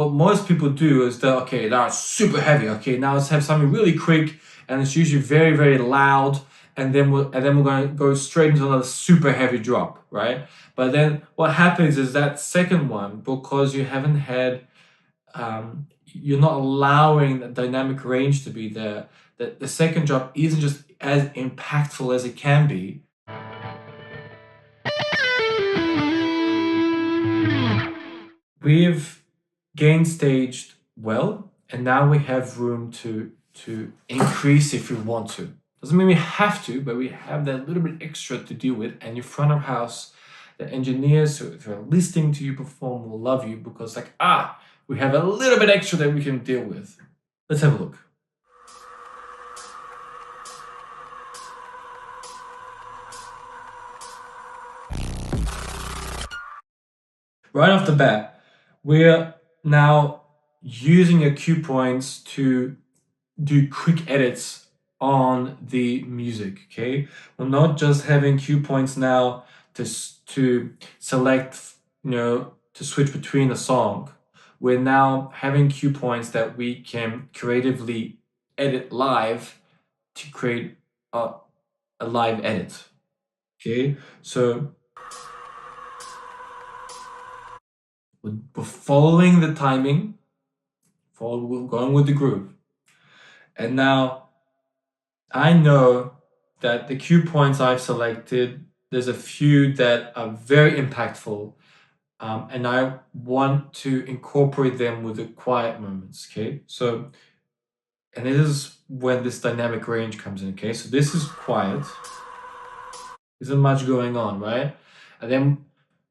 what most people do is that, okay, now it's super heavy. Okay, now let's have something really quick, and it's usually very, very loud, and then we're going to go straight into another super heavy drop, right? But then what happens is that second one, because you haven't had, you're not allowing the dynamic range to be there, that the second drop isn't just as impactful as it can be. We've gain staged well, and now we have room to increase if we want to. Doesn't mean we have to, but we have that little bit extra to deal with. And your front of house, the engineers who are listening to you perform will love you because we have a little bit extra that we can deal with. Let's have a look. Right off the bat, we're now using your cue points to do quick edits on the music, okay? We're not just having cue points now to select, to switch between a song. We're now having cue points that we can creatively edit live to create a live edit, okay? So we're following the timing, we're going with the groove. And now I know that the cue points I've selected, there's a few that are very impactful, and I want to incorporate them with the quiet moments, okay? So, and this is when this dynamic range comes in, okay? So this is quiet. Isn't much going on, right? And then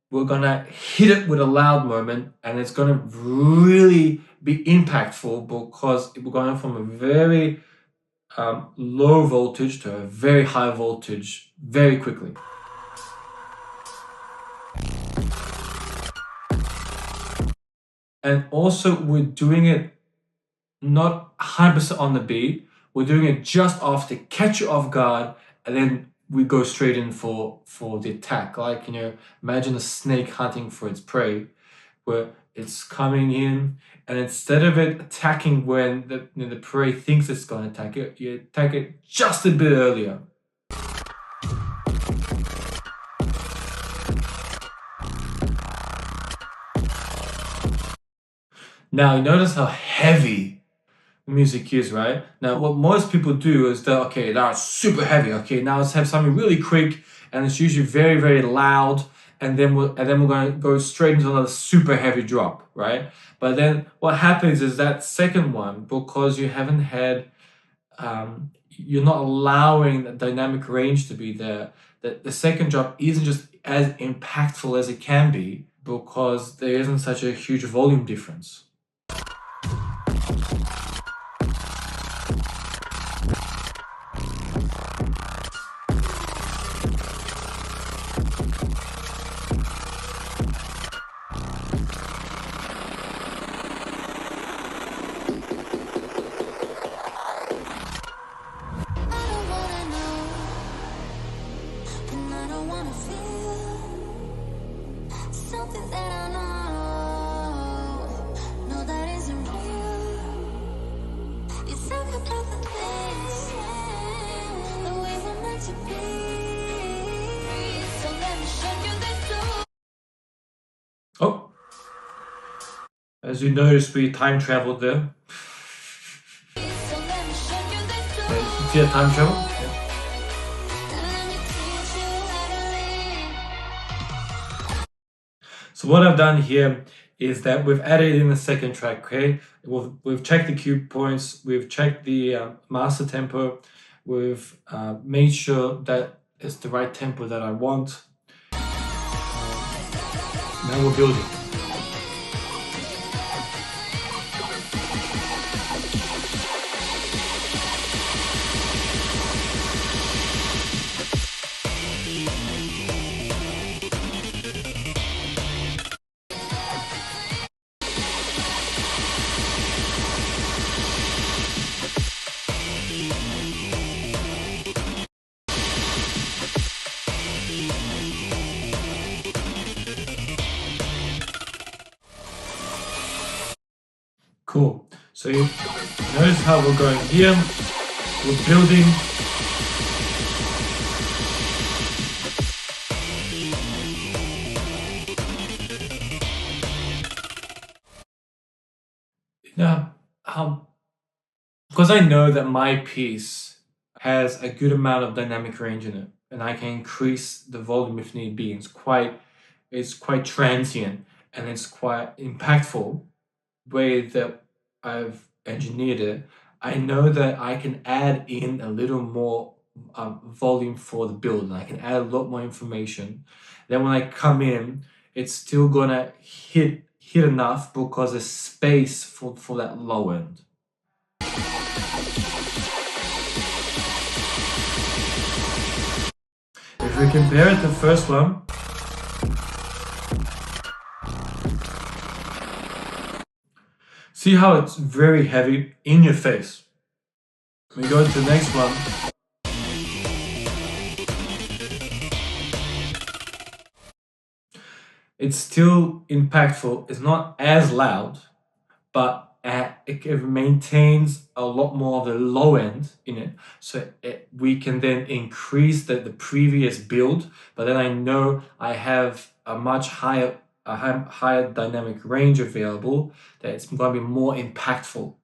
we're gonna hit it with a loud moment, and it's gonna really be impactful because we're going from a very low voltage to a very high voltage very quickly. And also we're doing it not 100% on the beat, we're doing it just off to catch you off guard, and then we go straight in for the attack. Like, imagine a snake hunting for its prey, where it's coming in, and instead of it attacking when the prey thinks it's going to attack it, you attack it just a bit earlier. Now, you notice how heavy music is, right? Now, what most people do is that, okay, now it's super heavy. Okay, now let's have something really quick, and it's usually very, very loud, and then we're going to go straight into another super heavy drop, right? But then what happens is that second one, because you haven't had, you're not allowing the dynamic range to be there, that the second drop isn't just as impactful as it can be because there isn't such a huge volume difference. Oh, as you notice, we time traveled there. See a time travel? Yeah. So what I've done here is that we've added in the second track, okay? We've checked the cue points, we've checked the master tempo, we've made sure that it's the right tempo that I want. Now we're building. Cool. So you notice how we're going here, we're building. Yeah, because I know that my piece has a good amount of dynamic range in it, and I can increase the volume if need be. It's quite transient and it's quite impactful way that I've engineered it. I know that I can add in a little more volume for the build, and I can add a lot more information. Then when I come in, it's still gonna hit enough because there's space for that low end. If we compare it to the first one, see how it's very heavy in your face. We go to the next one. It's still impactful. It's not as loud, but it maintains a lot more of the low end in it. So we can then increase the previous build, but then I know I have a much higher dynamic range available, that it's going to be more impactful.